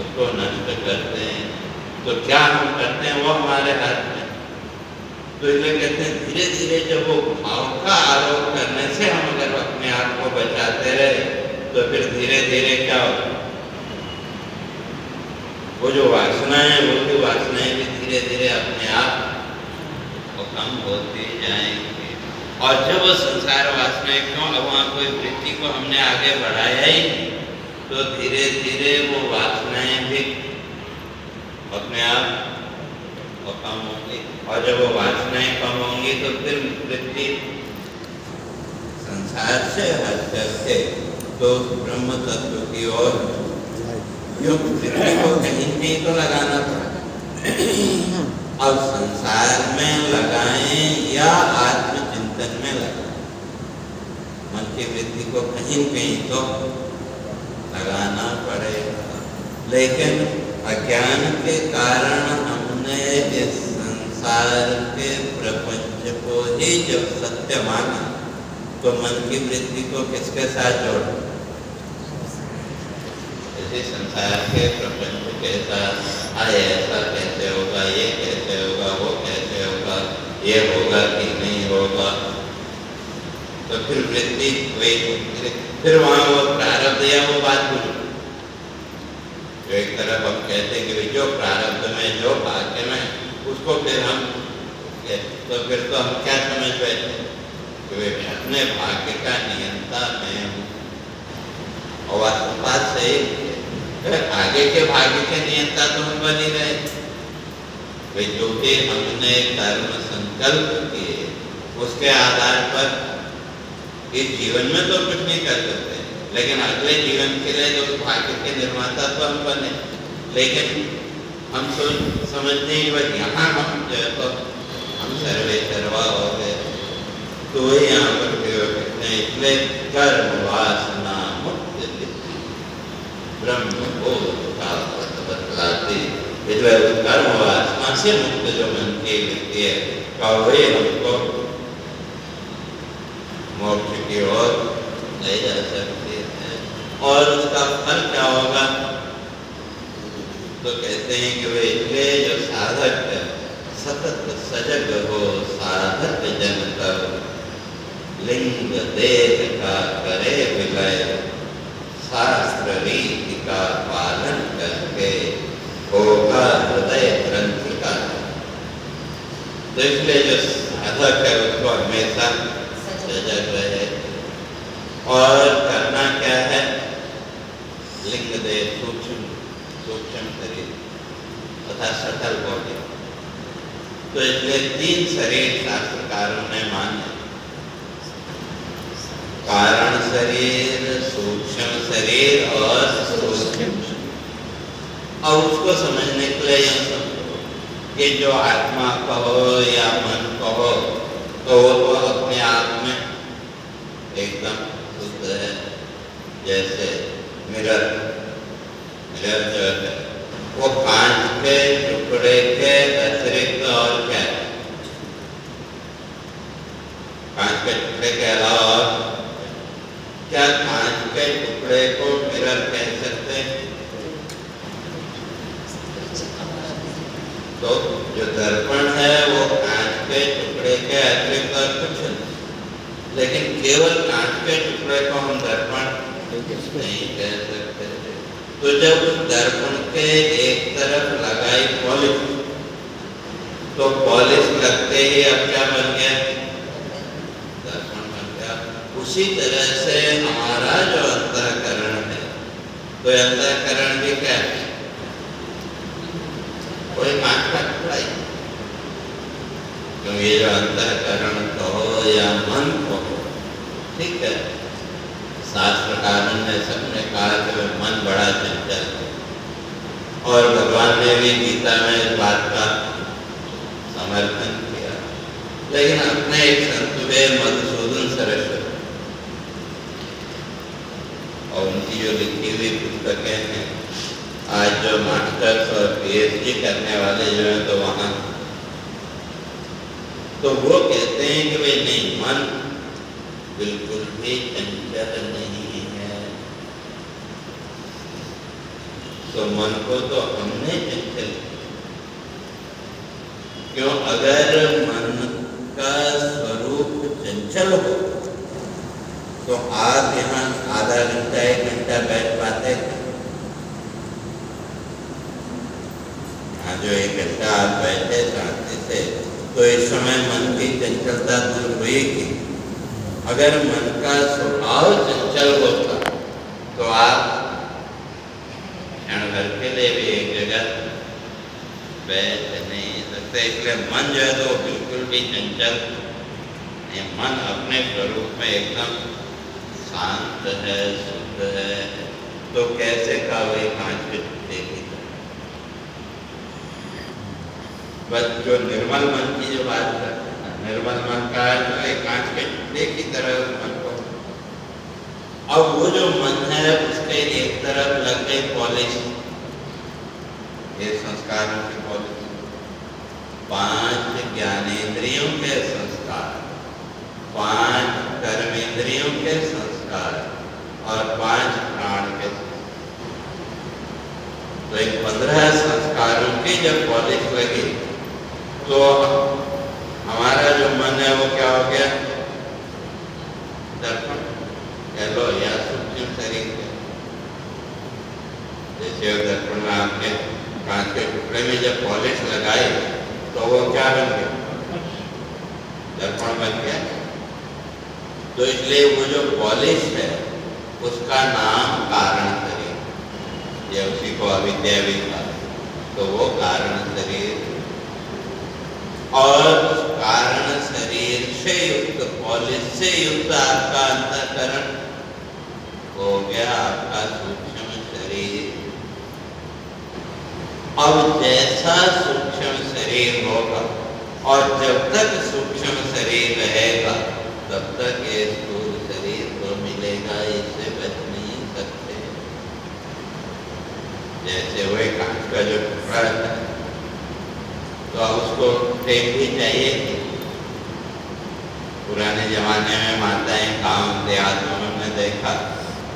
उसको नष्ट करते हैं। तो क्या हम करते हैं वो हमारे हाथ में। तो इसलिए कहते हैं धीरे धीरे जब वो भाव का आरोप करने से हम अगर अपने आप को बचाते रहे तो फिर धीरे धीरे क्या होगा, वो जो वासनाएं, वो भी वासनाएं भी धीरे धीरे अपने आप वो कम होती जाएंगी। और जब वो संसार वासनाएं क्यों, अब वहाँ कोई वृत्ति को हमने आगे बढ़ाया ही नहीं, तो धीरे धीरे वो वासनाएं भी अपने आप वो कम होंगी। और जब वो वासनाएं कम होंगी तो फिर वृत्ति संसार से हट करके तो ब्रह्म तत्व की ओर जो वृत्ति को कहीं नहीं तो लगाना पड़ेगा। अब संसार में लगाएं या आत्मचिंतन में लगाएं, मन की वृत्ति को कहीं कहीं तो लगाना पड़ेगा। लेकिन अज्ञान के कारण हमने इस संसार के प्रपंच को ही जब सत्य माना तो मन की वृत्ति को किसके साथ जोड़ा, इसी संसार के प्रपंच के साथ। आए ऐसा कैसे होगा, ये कैसे होगा, वो कैसे होगा, ये होगा कि नहीं होगा। तो फिर वृत्ति वही, फिर वहाँ वो प्रारब्ध या वो बात भूल। जो एक तरफ हम कहते हैं कि जो प्रारब्ध में, जो भाग्य में, उसको फिर हम, तो फिर तो हम क्या समझ बैठे कि अपने भाग्य का नियंता मैं हूँ। और वास्तव बात सही, आगे के भाग्य के नियंता तो हम बन ही रहे। वे जो भी हमने कर्म संकल्प किए उसके आधार पर इस जीवन में तो कुछ नहीं कर सकते, लेकिन अगले जीवन के लिए जो भाग्य के निर्माता तो हम बने। लेकिन हम समझते हैं बस यहाँ हम जो है तो हम सर्वे सर्वा हो गए। तो वही यहाँ पर कहते हैं इसलिए कर्म वासना मुक्त ब्रह्म बोध का बतलाते, इसलिए उस कर्म वासना से मुक्त जो मन की वृत्ति है का वही हमको मोक्ष की ओर ले जा सकती है। और उसका फल क्या होगा, तो कहते हैं कि वे इसलिए जो साधक सतत सजग हो, साधक जन तब लिंग देह का करे विलय, शास्त्र रीति का पालन करके होगा हृदय ग्रंथि का। तो इसलिए जो साधक है उसको हमेशा सजग रहे। और करना क्या है, लिंग देह सूक्ष्म शरीर तथा सटल बॉडी। तो इसलिए 3 शरीर शास्त्रकारों ने माने, कारण शरीर, सूक्ष्म शरीर और सूक्ष्म। और उसको समझने के लिए यह समझो कि जो आत्मा कहो या मन कहो तो वो तो अपने आप में एकदम शुद्ध है। जैसे मिरर जो है वो कांच के टुकड़े के अतिरिक्त और क्या है, कांच के टुकड़े के अलावा और क्या कांच के टुकड़े को मिरर कह सकते हैं? तो जो दर्पण है वो कांच के टुकड़े के अतिरिक्त और कुछ नहीं, लेकिन केवल कांच के टुकड़े को हम दर्पण नहीं कह सकते थे। तो जब दर्पण के एक तरफ लगाई पॉलिश, तो पॉलिश लगते ही अब क्या बन गया? दर्पण बन गया। उसी तरह से हमारा जो अंतःकरण है, तो अंतःकरण भी क्या है? कोई कांच का टुकड़ा ही। क्योंकि ये जो अंतःकरण कहो या मन कहो, ठीक है, शास्त्रकारों ने सबने कहा कि वह मन बड़ा चंचल है, और भगवान ने भी गीता में इस बात का समर्थन किया। लेकिन अपने एक संत हुए मधुसूदन सरस्वती, और उनकी जो लिखी हुई पुस्तकें हैं, आज जो मास्टर्स और पीएचडी करने वाले जो हैं तो वहाँ, तो वो कहते हैं कि भाई नहीं, मन बिल्कुल भी चंचल नहीं है। तो मन को तो हमने चंचल, क्यों? अगर मन का स्वरूप चंचल हो तो आप यहाँ आधा घंटा 1 घंटा बैठ पाते थे? यहाँ जो 1 घंटा आप बैठे शांति से, तो इस समय मन की चंचलता दूर हुई कि? अगर मन का स्वभाव चंचल होता तो आप क्षण भर के लिए भी एक जगह बैठ नहीं सकते। इसलिए मन जो है तो बिल्कुल भी चंचल नहीं। मन अपने स्वरूप में एकदम शांत है, शुद्ध है। तो कैसे का वही कांच के टुकड़े की तरह। बस जो निर्मल मन की जो बात करते हैं, निर्मल मन का जो एक कांच के टुकड़े की तरह उस मन को, अब वो जो मन है उसके एक तरफ लग गई पॉलिश, ये संस्कारों की पॉलिश, 5 ज्ञानेंद्रियों के संस्कार, 5 कर्मेंद्रियों के संस्कार और 5 प्राण के संस्कार। तो इन 15 संस्कारों की जब पॉलिश लगी तो हमारा जो मन है वो क्या हो गया? दर्पण कह लो या सूक्ष्म शरीर है। जैसे दर्पण में आपने कांच के टुकड़े में जब पॉलिश लगाई तो वो क्या बन गया? दर्पण बन गया। तो इसलिए वो जो पॉलिश है उसका नाम कारण शरीर, या उसी को अविद्या भी कहा। तो वो कारण शरीर, और उस कारण शरीर से युक्त, पॉलिश से युक्त आपका अंतःकरण हो गया आपका सूक्ष्म शरीर। अब जैसा सूक्ष्म शरीर होगा, और जब तक सूक्ष्म शरीर रहेगा तब तक ये स्थूल शरीर तो मिलेगा, इससे बच नहीं सकते। जैसे वही कांच का जो टुकड़ा है, तो अब उसको फेंक भी चाहिए कि? पुराने जमाने में माताएं गांव देहातों में हमने देखा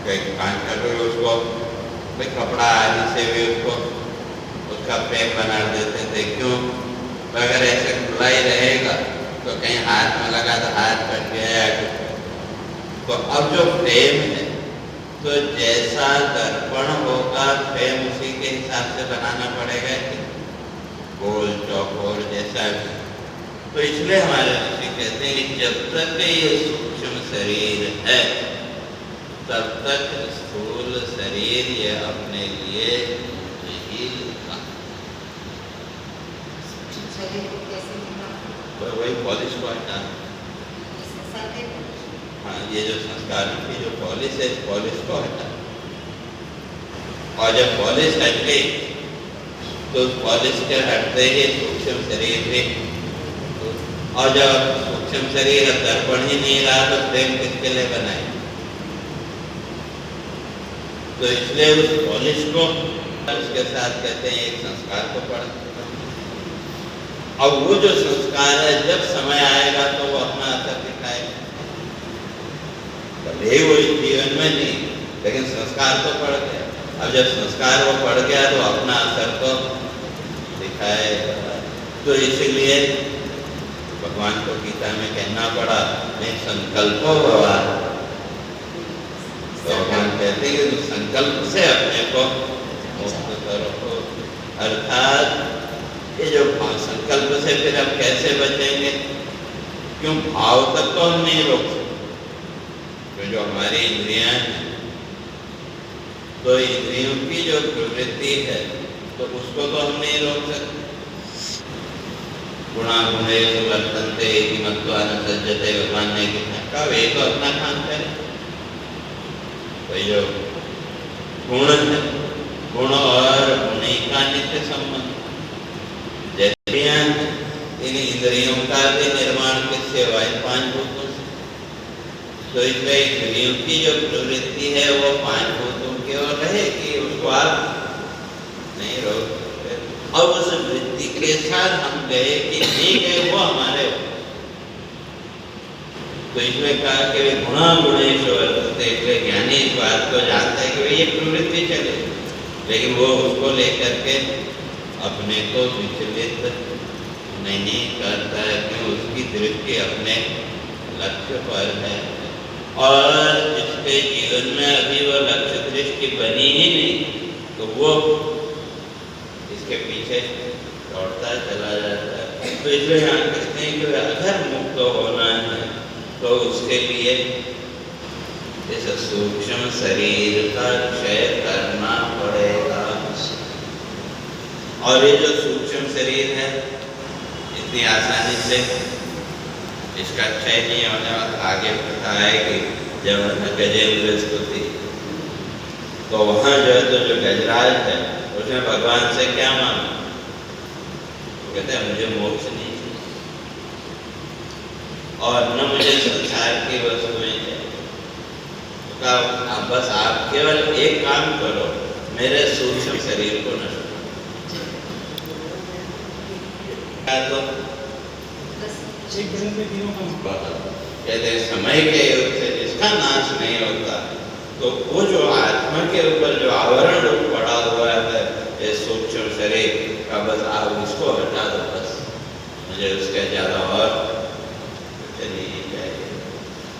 कि कांच का टुकड़ा, उसको भाई कपड़ा आदि से भी उसको उसका पैक बना देते थे। क्यों? अगर ऐसे खुला ही रहेगा तो कहीं हाथ में लगा तो हाथ कट गया। तो अब जो फ्रेम है, तो जैसा दर्पण होगा फ्रेम उसी के हिसाब से बनाना पड़ेगा कि गोल चौकोर जैसा भी। तो इसलिए हमारे ऋषि कहते हैं कि जब तक ये सूक्ष्म शरीर है तब तक स्थूल शरीर ये अपने लिए नहीं लिखा। वही पॉलिश को हटाना। हाँ, ये जो संस्कारों की जो पॉलिश है, पॉलिश को हटाना। और जब पॉलिश हट गई तो पॉलिश के हटते ही सूक्ष्म शरीर भी, और जब सूक्ष्म शरीर दर्पण ही नहीं रहा तो फ्रेम किसके लिए बनाए? तो इसलिए उस पॉलिश को उसके साथ कहते हैं एक संस्कार को पढ़। अब वो जो संस्कार है जब समय आएगा तो वो अपना असर दिखाएगा। भले वो जीवन में नहीं, लेकिन संस्कार तो पड़ गया। अब जब संस्कार वो पड़ गया तो अपना असर तो दिखाएगा। तो इसीलिए भगवान को गीता में कहना पड़ा, मैं संकल्पो भवा। भगवान कहते हैं कि संकल्प से अपने को मुक्त करो। अर्थात ये जो संकल्प से फिर हम कैसे बचेंगे? क्यों भाव तक तो हम नहीं रोक सकते। जो हमारी इंद्रियां हैं, तो इंद्रियों की जो प्रवृत्ति है तो उसको तो हम नहीं रोक सकते। गुणा गुणेषु वर्तन्ते इति मत्वा न सज्जते, भगवान ने कहा वे तो अपना काम करें। तो जो गुण है, गुण और गुणी का नित्य संबंध, जैसे इन इंद्रियों का भी निर्माण किससे हुआ? इन पांच भूतों से। तो इसलिए इंद्रियों की जो प्रवृत्ति है वो पांच भूतों की ओर रहेगी, उसको आप नहीं रोक सकते। अब उस वृत्ति के साथ हम गए कि ठीक है वो हमारे, तो इसमें कहा कि गुणा गुणेषु वर्तन्ते, इसलिए ज्ञानी इस बात को जानता है कि ये प्रवृत्ति चले, लेकिन वो उसको लेकर के अपने को विचलित नहीं करता है, क्योंकि उसकी दृष्टि अपने लक्ष्य पर है। और जिसके जीवन में अभी वो लक्ष्य दृष्टि बनी ही नहीं, तो वो इसके पीछे दौड़ता चला जाता है। तो इसलिए यहाँ कहते हैं कि अगर मुक्त होना है तो उसके लिए इस सूक्ष्म शरीर का क्षय करना पड़ेगा। और ये जो सूक्ष्म शरीर है इतनी आसानी से इसका क्षय नहीं होने वाला। आगे पता है कि जब गजेंद्र स्तुति, तो वहाँ जो है तो जो गजराज है उसने भगवान से क्या मांगा? कहते हैं मुझे मोक्ष नहीं और न मुझे संसार की वस्तुएं चाहिए। तो कहा बस आप केवल एक काम करो, मेरे सूक्ष्म शरीर को नष्ट करो। कहते हैं समय के युग से जिसका नाश नहीं होता, तो वो जो आत्मा के ऊपर जो आवरण पड़ा हुआ है ये सूक्ष्म शरीर का, बस आप उसको हटा दो, बस मुझे उसके ज्यादा और नहीं चाहिए।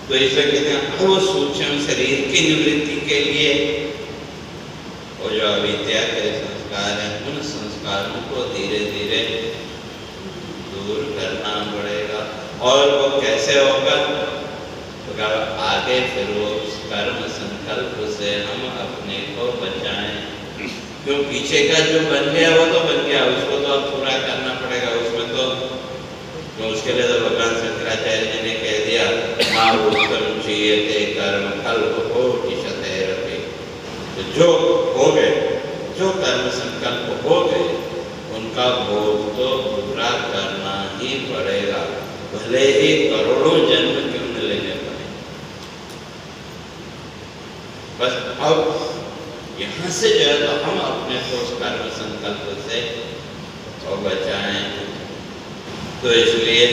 तो इसलिए कहते हैं वो सूक्ष्म शरीर की निवृत्ति के लिए वो जो अविद्या के संस्कार हैं, उन संस्कारों को धीरे धीरे दूर करना पड़ेगा। और वो कैसे होगा? तो आगे फिर वो कर्म संकल्प से हम अपने को बचाएं। क्यों पीछे का जो बन गया वो तो बन गया, उसको तो अब पूरा करना पड़ेगा। उसमें तो उसके लिए तो भगवान शंकराचार्य जी ने कह दिया माँ उत्तम चीयते कर्म कल्प हो किशते रखे। तो जो हो गए, जो कर्म संकल्प हो गए, उनका भोग तो पूरा करना ही पड़ेगा, भले ही करोड़ों जन्म क्यों न लेने पड़े। बस अब यहाँ से जो है तो हम अपने को उस कर्म संकल्प से बचाएं। तो इसलिए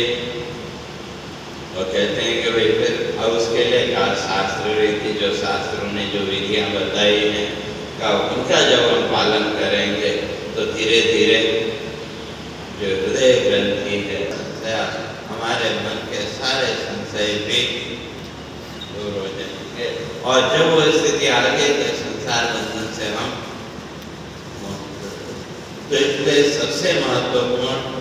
वो कहते हैं कि भाई फिर अब उसके लिए का शास्त्र रीति, जो शास्त्रों ने जो विधियां बताई हैं का उनका जब हम पालन करेंगे तो धीरे धीरे जो हृदय ग्रंथि है, हमारे मन के सारे संशय भी दूर हो जाएंगे। और जब वो स्थिति आ गई तो संसार बंधन से हम, तो इसलिए सबसे महत्वपूर्ण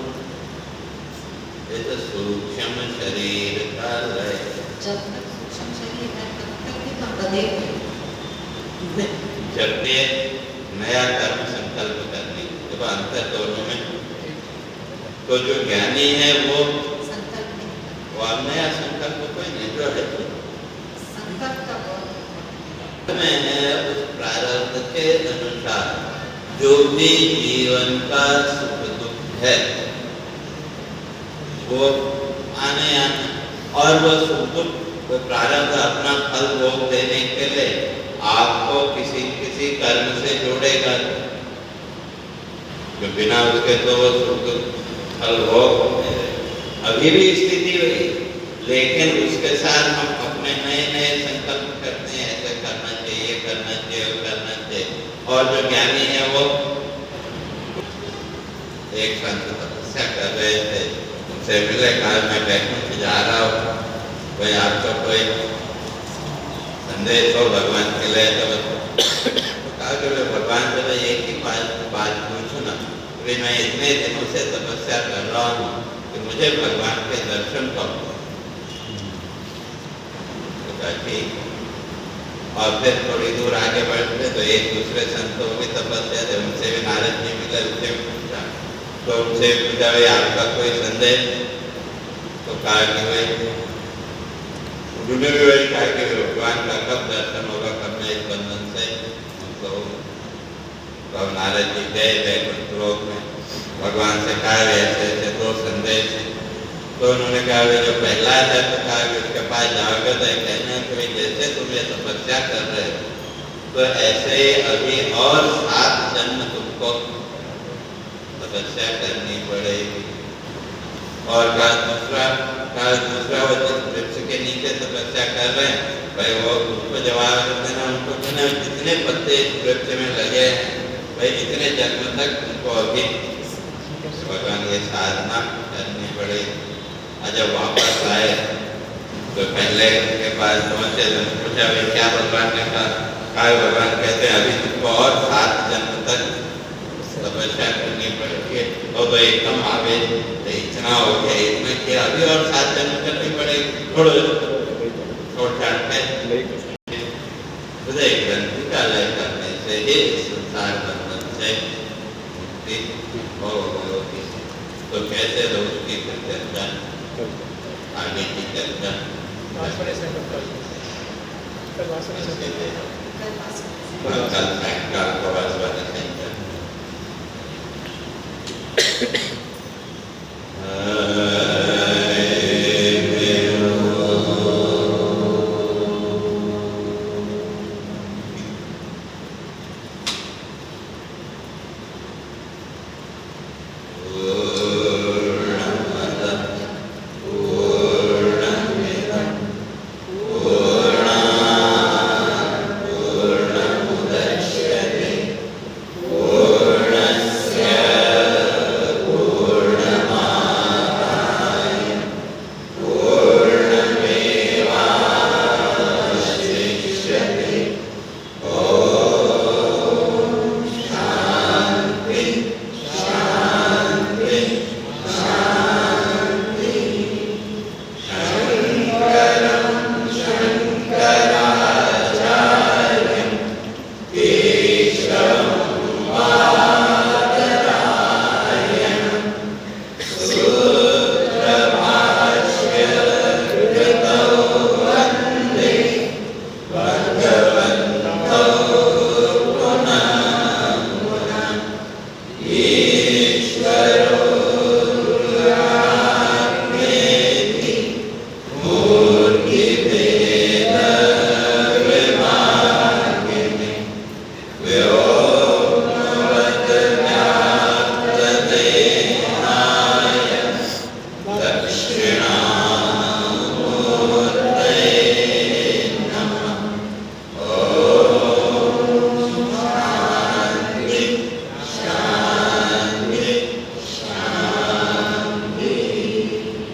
ये तो सूक्ष्म शरीर का लय। जब तक सूक्ष्म शरीर है तब तक भी हम बधेंगे। जब ये नया कर्म संकल्प करने जब अंतर दोनों में, तो जो ज्ञानी है वो अब नया संकल्प कोई नहीं, जो है संकल्प में है उस प्रारब्ध के अनुसार जो भी जीवन का सुख दुख है वो आने और वो सुख दुख वो प्रारब्ध अपना फल भोग देने के लिए आपको किसी किसी कर्म से जोड़ेगा, जो बिना उसके तो वो सुख दुख फल भोग अभी भी स्थिति हुई, लेकिन उसके साथ हम अपने नए नए संकल्प करते हैं, ऐसे करना चाहिए, करना चाहिए, करना चाहिए। और जो ज्ञानी है वो एक संत तपस्या कर रहे थे, उनसे मिले, कहा मैं बैकुंठ जा रहा हूँ, कोई आपको कोई संदेश हो भगवान के लिए तो कहा कि भगवान से मैं एक ही बात पूछूं ना, कि मैं इतने दिनों से तपस्या कर रहा हूँ कि मुझे भगवान के दर्शन कब हो। तो कहा ठीक। और फिर थोड़ी दूर आगे बढ़ते तो एक दूसरे संतों की तपस्या थे, उनसे भी नारद जी मिले, उनसे भी पूछा। तो उनसे पूछा भाई आपका कोई संदेश? तो कहा कि भाई उन्होंने भी वही कहा कि भगवान का कब दर्शन होगा, कब मैं इस बंधन से मुक्त होगा। तो नारद जी गए वैकुंठ लोक में, भगवान से कहा ऐसे ऐसे दो संदेश है। तो उन्होंने कहा जो पहला है तो कहा कि उसके पास जाओगे तो कहना कि जैसे तुम ये तपस्या कर रहे हो तो ऐसे अभी और 7 जन्म तुमको तपस्या करनी पड़ेगी। और कहा दूसरा वो जिस वृक्ष के नीचे तपस्या कर रहे हैं भाई वो उनको जवाब देना, उनको कहना जितने पत्ते इस वृक्ष में लगे हैं भाई इतने जन्म तक उनको अभी भगवान ये साधना करनी पड़ेगी। जब वापस आए तो पहले उनके पास पहुंचे तो पूछा भाई क्या भगवान ने कहा भगवान कहते हैं अभी तुमको और 7 जन्म तक तपस्या करनी पड़ेगी। तो एकदम आवे इतना हो गया, इतना किया, अभी और 7 जन्म करनी पड़ेगी। छोड़ छाड़ के हृदय ग्रंथि का लय करने से ही संसार बंधन से मुक्ति होगी। तो कैसे तो उसकी चर्चा आगे की चर्चा कल सायंकाल को वासवानी सेंटर। Oh